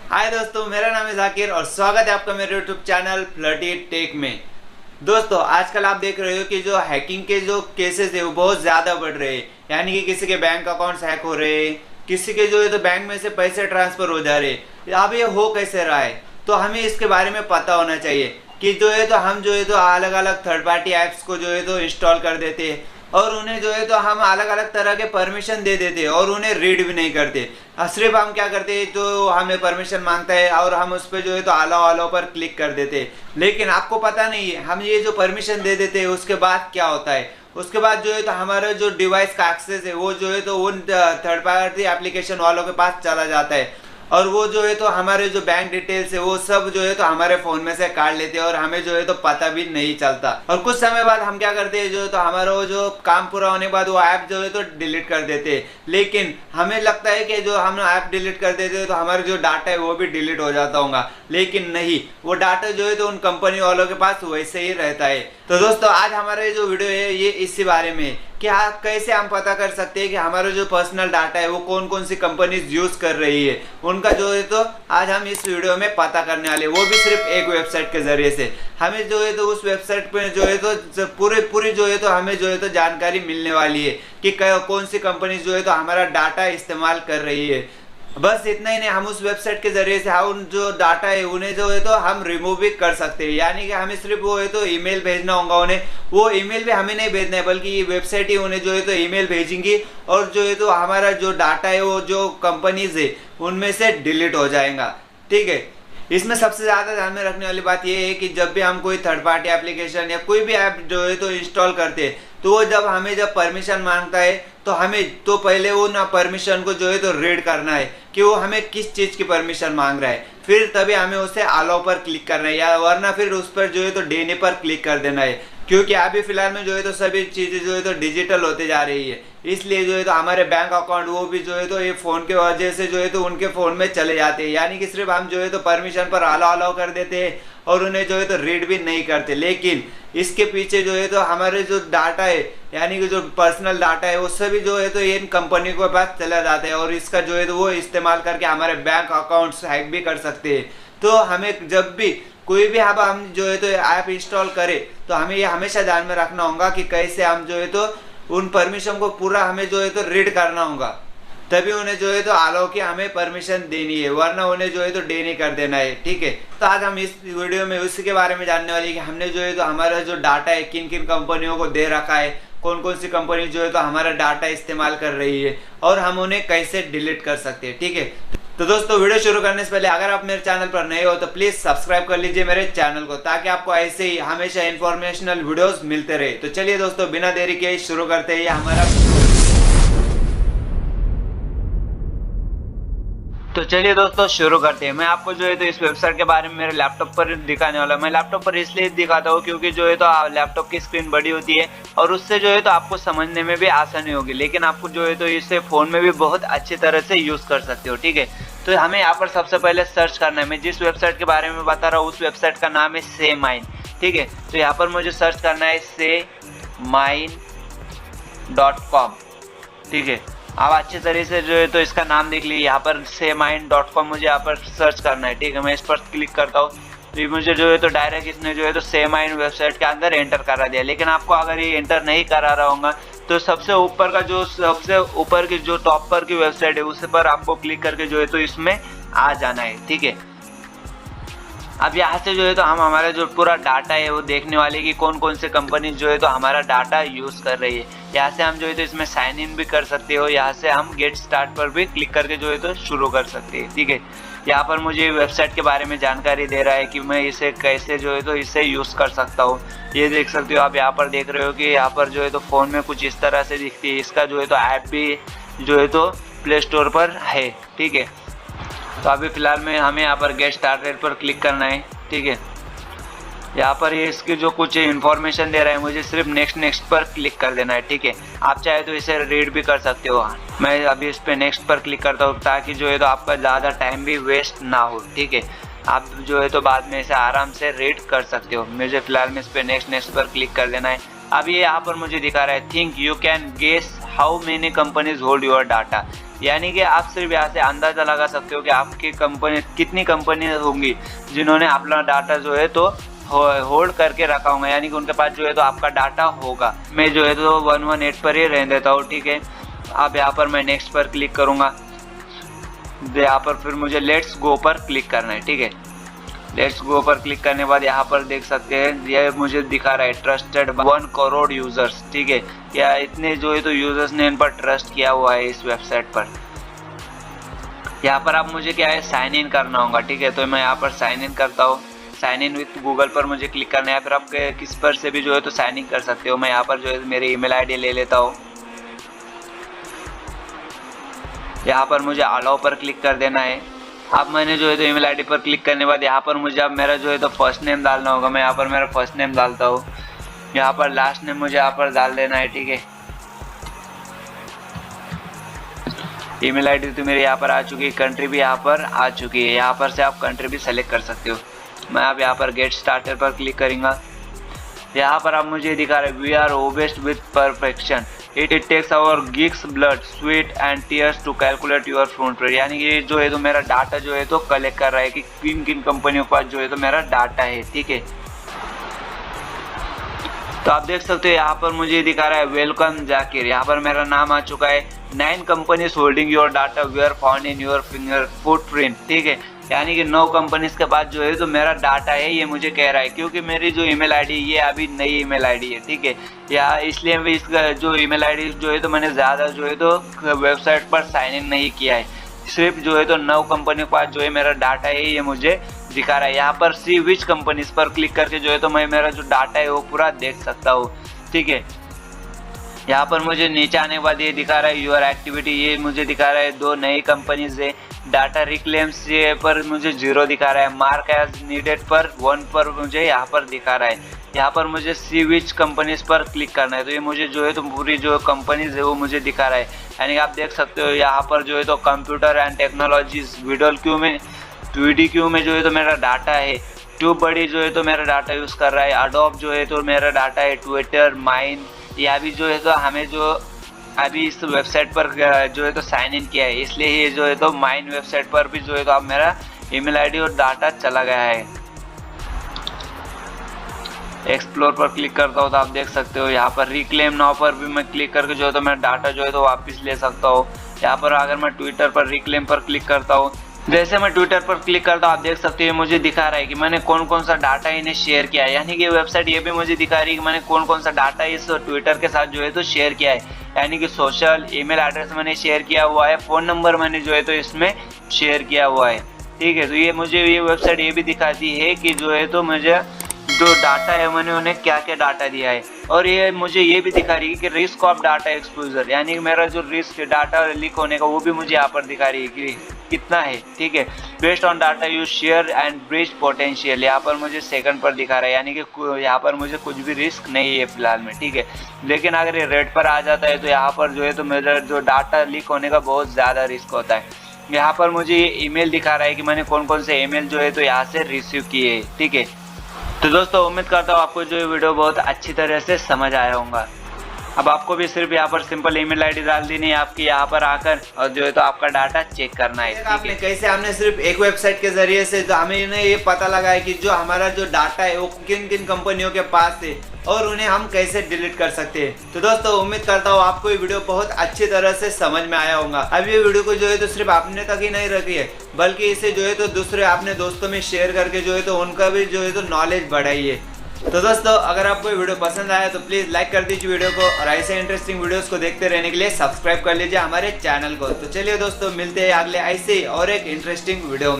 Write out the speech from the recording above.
हाय दोस्तों, मेरा नाम है जाकिर और स्वागत है आपका मेरे यूट्यूब चैनल फ्लर्टी टेक में। दोस्तों, आजकल आप देख रहे हो कि जो हैकिंग के जो केसेस है वो बहुत ज़्यादा बढ़ रहे हैं। यानी कि किसी के बैंक अकाउंट्स हैक हो रहे हैं, किसी के जो है तो बैंक में से पैसे ट्रांसफ़र हो जा रहे हैं। अब ये हो कैसे रहा है, तो हमें इसके बारे में पता होना चाहिए कि जो है तो हम जो है तो अलग अलग थर्ड पार्टी ऐप्स को जो है तो इंस्टॉल कर देते हैं और उन्हें जो है तो हम अलग अलग तरह के परमिशन दे देते हैं और उन्हें रीड भी नहीं करते। सिर्फ हम क्या करते हैं, तो हमें परमिशन मांगता है और हम उस पर जो है तो अलाउ पर क्लिक कर देते हैं। लेकिन आपको पता नहीं है, हम ये जो परमिशन दे देते हैं उसके बाद क्या होता है। उसके बाद जो है तो हमारा जो डिवाइस का एक्सेस है वो जो है तो उन थर्ड पार्टी एप्लीकेशन वालों के पास चला जाता है और वो जो है तो हमारे जो बैंक डिटेल्स है वो सब जो है तो हमारे फोन में से काट लेते हैं और हमें जो है तो पता भी नहीं चलता। और कुछ समय बाद हम क्या करते हैं, जो है तो हमारा वो जो काम पूरा होने के बाद वो ऐप जो है तो डिलीट कर देते हैं। लेकिन हमें लगता है कि जो हम ऐप डिलीट कर देते हैं तो हमारा जो डाटा है वो भी डिलीट हो जाता होगा, लेकिन नहीं, वो डाटा जो है तो उन कंपनी वालों के पास वैसे ही रहता है। तो दोस्तों, आज हमारे जो वीडियो है ये इसी बारे में कि कैसे हम पता कर सकते हैं कि हमारा जो पर्सनल डाटा है वो कौन कौन सी कंपनीज यूज कर रही है, उनका जो है तो आज हम इस वीडियो में पता करने वाले, वो भी सिर्फ एक वेबसाइट के जरिए से। हमें जो है तो उस वेबसाइट पे जो है तो पूरी जो है तो हमें जो है तो जानकारी मिलने वाली है कि कौन सी कंपनी जो है तो हमारा डाटा इस्तेमाल कर रही है। बस इतना ही नहीं, हम उस वेबसाइट के जरिए से हम जो डाटा है उन्हें जो है तो हम रिमूव भी कर सकते हैं। यानी कि हमें सिर्फ वो है तो ईमेल भेजना होगा उन्हें, वो ईमेल भी हमें नहीं भेजना है बल्कि ये वेबसाइट ही उन्हें जो है तो ईमेल भेजेंगी और जो है तो हमारा जो डाटा है वो जो कंपनीज है उनमें से डिलीट हो जाएगा। ठीक है, इसमें सबसे ज़्यादा ध्यान में रखने वाली बात यह है कि जब भी हम कोई थर्ड पार्टी एप्लीकेशन या कोई भी ऐप जो है तो इंस्टॉल करते हैं तो वो जब परमिशन मांगता है तो हमें तो पहले वो ना परमिशन को जो है तो रीड करना है कि वो हमें किस चीज़ की परमिशन मांग रहा है, फिर तभी हमें उसे अलाउ पर क्लिक करना है, या वरना फिर उस पर जो है तो देने पर क्लिक कर देना है। क्योंकि अभी फिलहाल में जो है तो सभी चीज़ें जो है तो डिजिटल होते जा रही है, इसलिए जो है तो हमारे बैंक अकाउंट वो भी जो है तो ये फ़ोन के वजह से जो है तो उनके फ़ोन में चले जाते हैं। यानी कि सिर्फ हम जो है तो परमिशन पर अलाउ कर देते हैं और उन्हें जो है तो रीड भी नहीं करते। लेकिन इसके पीछे जो है तो हमारे जो डाटा है, यानी कि जो पर्सनल डाटा है वो सभी जो है तो इन कंपनी के पास चला जाता है और इसका जो है तो वो इस्तेमाल करके हमारे बैंक अकाउंट्स हैक भी कर सकते हैं। तो हमें जब भी कोई भी अब हम जो है तो ऐप इंस्टॉल करें तो हमें ये हमेशा ध्यान में रखना होगा कि कैसे हम जो है तो उन परमिशन को पूरा हमें जो है तो रीड करना होगा, तभी उन्हें जो है तो अलाउ की हमें परमिशन देनी है, वरना उन्हें जो है तो डे नहीं कर देना है। ठीक है, तो आज हम इस वीडियो में उसी के बारे में जानने वाले हैं कि हमने जो है तो हमारा जो डाटा है किन किन कंपनियों को दे रखा है, कौन कौन सी कंपनी जो है तो हमारा डाटा इस्तेमाल कर रही है और हम उन्हें कैसे डिलीट कर सकते हैं। ठीक है, तो दोस्तों, वीडियो शुरू करने से पहले अगर आप मेरे चैनल पर नए हो तो प्लीज़ सब्सक्राइब कर लीजिए मेरे चैनल को, ताकि आपको ऐसे ही हमेशा इन्फॉर्मेशनल वीडियोस मिलते रहे। तो चलिए दोस्तों, बिना देरी के शुरू करते हैं हमारा। तो चलिए दोस्तों, शुरू करते हैं। मैं आपको जो है तो इस वेबसाइट के बारे में मेरे लैपटॉप पर दिखाने वाला हूं। मैं लैपटॉप पर इसलिए दिखाता हूँ क्योंकि जो है तो लैपटॉप की स्क्रीन बड़ी होती है और उससे जो है तो आपको समझने में भी आसानी होगी, लेकिन आपको जो है तो इसे फ़ोन में भी बहुत अच्छी तरह से यूज़ कर सकते हो। ठीक है, तो हमें यहाँ पर सबसे पहले सर्च करना है। मैं जिस वेबसाइट के बारे में बता रहा हूँ उस वेबसाइट का नाम है सेमाइन। ठीक है, तो यहाँ पर मुझे सर्च करना है seMine.com। ठीक है, आप अच्छे तरीके से जो है तो इसका नाम देख लीजिए, यहाँ पर seMine.com मुझे यहाँ पर सर्च करना है। ठीक है, मैं इस पर क्लिक करता हूँ तो मुझे जो है तो डायरेक्ट इसने जो है तो सेमाइन वेबसाइट के अंदर एंटर करा दिया। लेकिन आपको अगर ये एंटर नहीं करा रहा होगा तो सबसे ऊपर की जो टॉप पर की वेबसाइट है उस पर आपको क्लिक करके जो है तो इसमें आ जाना है। ठीक है, अब यहाँ से जो है तो हम हमारा जो पूरा डाटा है वो देखने वाले कि कौन कौन से कंपनी जो है तो हमारा डाटा यूज़ कर रही है। यहाँ से हम जो है तो इसमें साइन इन भी कर सकते हो, यहाँ से हम गेट स्टार्ट पर भी क्लिक करके जो है तो शुरू कर सकते हैं। ठीक है, यहाँ पर मुझे वेबसाइट के बारे में जानकारी दे रहा है कि मैं इसे कैसे जो है तो इसे यूज़ कर सकता हूँ। ये देख सकते हो आप, यहाँ पर देख रहे हो कि यहाँ पर जो है तो फ़ोन में कुछ इस तरह से दिखती है। इसका जो है तो ऐप भी जो है तो प्ले स्टोर पर है। ठीक है, तो अभी फ़िलहाल में हमें यहाँ पर गेट स्टार्टेड पर क्लिक करना है। ठीक है, यहाँ पर ये इसकी जो कुछ इन्फॉर्मेशन दे रहा है, मुझे सिर्फ नेक्स्ट पर क्लिक कर देना है। ठीक है, आप चाहे तो इसे रीड भी कर सकते हो। मैं अभी इस पर नेक्स्ट पर क्लिक करता हूँ ताकि जो है तो आपका ज़्यादा टाइम भी वेस्ट ना हो। ठीक है, आप जो है तो बाद में इसे आराम से रीड कर सकते हो। मुझे फ़िलहाल में इस पर नेक्स्ट पर क्लिक कर देना है। अब ये यहाँ पर मुझे दिखा रहा है think you can guess how many companies hold your data. यानी कि आप सिर्फ यहाँ से अंदाज़ा लगा सकते हो कि आपकी कंपनी कितनी कंपनी होंगी जिन्होंने अपना डाटा जो है तो होल्ड करके रखा होगा, यानी कि उनके पास जो है तो आपका डाटा होगा। मैं जो है तो 118 पर ही रहने देता हूँ, ठीक है। अब यहाँ पर मैं नेक्स्ट पर क्लिक करूँगा, यहाँ पर फिर मुझे लेट्स गो पर क्लिक करना है, ठीक है। लेट्स गो पर क्लिक करने के बाद यहाँ पर देख सकते हैं ये मुझे दिखा रहा है ट्रस्टेड 1 करोड़ यूजर्स, ठीक है। या इतने जो है तो यूजर्स ने इन पर ट्रस्ट किया हुआ है इस वेबसाइट पर। यहाँ पर अब मुझे क्या है साइन इन करना होगा, ठीक है। तो मैं यहाँ पर साइन इन करता हूँ। साइन इन विथ गूगल पर मुझे क्लिक करना है, फिर आप किस पर से भी जो है तो साइन इन कर सकते हो। मैं यहाँ पर जो है मेरी ईमेल आईडी ले लेता हूँ। यहाँ पर मुझे अलाउ पर क्लिक कर देना है। अब मैंने जो है तो ईमेल आईडी पर क्लिक करने के बाद यहाँ पर मुझे अब मेरा जो है तो फर्स्ट नेम डालना होगा। मैं यहाँ पर मेरा फर्स्ट नेम डालता हूँ। यहाँ पर लास्ट नेम मुझे यहाँ पर डाल देना है, ठीक है। ईमेल आईडी तो मेरे यहाँ पर आ चुकी है, कंट्री भी यहाँ पर आ चुकी है। यहाँ पर से आप कंट्री भी सेलेक्ट कर सकते हो। मैं अब यहाँ पर गेट स्टार्टर पर क्लिक करूँगा। यहाँ पर अब मुझे दिखा रहा है we are obsessed with perfection, it takes our gigs blood sweat and tears to calculate your footprint. यानी कि जो है तो मेरा डाटा जो है तो कलेक्ट कर रहा है कि किन किन कंपनियों के पास जो है तो मेरा डाटा है, ठीक है। तो आप देख सकते हो यहाँ पर मुझे दिखा रहा है वेलकम जाकिर। यहाँ पर मेरा नाम आ चुका है। 9 companies holding your data we are found in your finger footprint, ठीक है। यानी कि 9 कंपनीज के बाद जो है तो मेरा डाटा है ये मुझे कह रहा है, क्योंकि मेरी जो ईमेल आईडी ये अभी नई ईमेल आईडी है, ठीक है। या इसलिए भी इसका जो ईमेल आईडी जो है तो मैंने ज़्यादा जो है तो वेबसाइट पर साइन इन नहीं किया है। सिर्फ जो है तो 9 कंपनी के पास जो है मेरा डाटा है ये मुझे दिखा रहा है। यहाँ पर सी विच कंपनीज पर क्लिक करके जो है तो मैं मेरा जो डाटा है वो पूरा देख सकता हूँ, ठीक है। यहाँ पर मुझे नीचे आने के बाद ये दिखा रहा है यूर एक्टिविटी, ये मुझे दिखा रहा है 2 नई कंपनीज है। डाटा रिक्लेम्स ये पर मुझे 0 दिखा रहा है। मार्क एज नीडेड पर 1 पर मुझे यहाँ पर दिखा रहा है। यहाँ पर मुझे सी विच कंपनीज पर क्लिक करना है, तो ये मुझे जो है तो पूरी जो कंपनीज है वो मुझे दिखा रहा है। यानी कि आप देख सकते हो यहाँ पर जो है तो computer and technologies video Q में जो है तो मेरा डाटा है। ट्यूब बड़ी जो है तो मेरा डाटा यूज़ कर रहा है। अडोब जो है तो मेरा डाटा है। ट्विटर, माइन, या भी जो है तो हमें जो अभी इस वेबसाइट पर जो है तो साइन इन किया है, इसलिए ये जो है तो माइन वेबसाइट पर भी जो है तो अब मेरा ईमेल आईडी और डाटा चला गया है। एक्सप्लोर पर क्लिक करता हूँ तो आप देख सकते हो यहाँ पर रिक्लेम नाउ पर भी मैं क्लिक करके जो है तो मेरा डाटा जो है तो वापस ले सकता हूँ। यहाँ पर अगर मैं ट्विटर पर रिक्लेम पर क्लिक करता हूँ, जैसे मैं ट्विटर पर क्लिक करता हूँ आप देख सकते हो मुझे दिखा रहा है कि मैंने कौन कौन सा डाटा इन्हें शेयर किया है। यानी कि वेबसाइट ये भी मुझे दिखा रही है कि मैंने कौन कौन सा डाटा इस ट्विटर के साथ जो है तो शेयर किया है। यानी कि सोशल, ईमेल एड्रेस मैंने शेयर किया हुआ है, फ़ोन नंबर मैंने जो है तो इसमें शेयर किया हुआ है, ठीक है। तो ये मुझे ये वेबसाइट ये भी दिखाती है कि जो है तो मुझे जो डाटा है मैंने उन्हें क्या क्या डाटा दिया है। और ये मुझे ये भी दिखा रही है कि रिस्क ऑफ डाटा एक्सपोजर, यानी कि मेरा जो रिस्क डाटा लीक होने का वो भी मुझे यहाँ पर दिखा रही है कि कितना है, ठीक है। Based on data you share and breach potential, यहाँ पर मुझे सेकंड पर दिखा रहा है, यानी कि यहाँ पर मुझे कुछ भी रिस्क नहीं है फिलहाल में, ठीक है। लेकिन अगर ये रेड पर आ जाता है तो यहाँ पर जो है तो मेरा जो डाटा लीक होने का बहुत ज़्यादा रिस्क होता है। यहाँ पर मुझे ये ईमेल दिखा रहा है कि मैंने कौन कौन से ईमेल जो है तो यहाँ से रिसीव किए है, ठीक है। तो दोस्तों उम्मीद करता हूँ आपको जो ये वीडियो बहुत अच्छी तरह से समझ आया होगा। अब आपको भी सिर्फ यहाँ पर सिंपल ईमेल आईडी डाल देनी है आपकी यहाँ पर आकर, और जो है तो आपका डाटा चेक करना है। आपने कैसे हमने सिर्फ एक वेबसाइट के जरिए से तो हमें ये पता लगा है कि जो हमारा जो डाटा है वो किन किन कंपनियों के पास है और उन्हें हम कैसे डिलीट कर सकते हैं। तो दोस्तों उम्मीद करता हूँ आपको ये वीडियो बहुत अच्छी तरह से समझ में आया होगा। अब ये वीडियो को जो है तो सिर्फ आपने तक ही नहीं रखी है, बल्कि इसे जो है तो दूसरे अपने दोस्तों में शेयर करके जो है तो उनका भी जो है तो नॉलेज बढ़ाइए। तो दोस्तों अगर आपको ये वीडियो पसंद आया तो प्लीज़ लाइक कर दीजिए वीडियो को, और ऐसे इंटरेस्टिंग वीडियोस को देखते रहने के लिए सब्सक्राइब कर लीजिए हमारे चैनल को। तो चलिए दोस्तों मिलते हैं अगले ऐसे और एक इंटरेस्टिंग वीडियो में।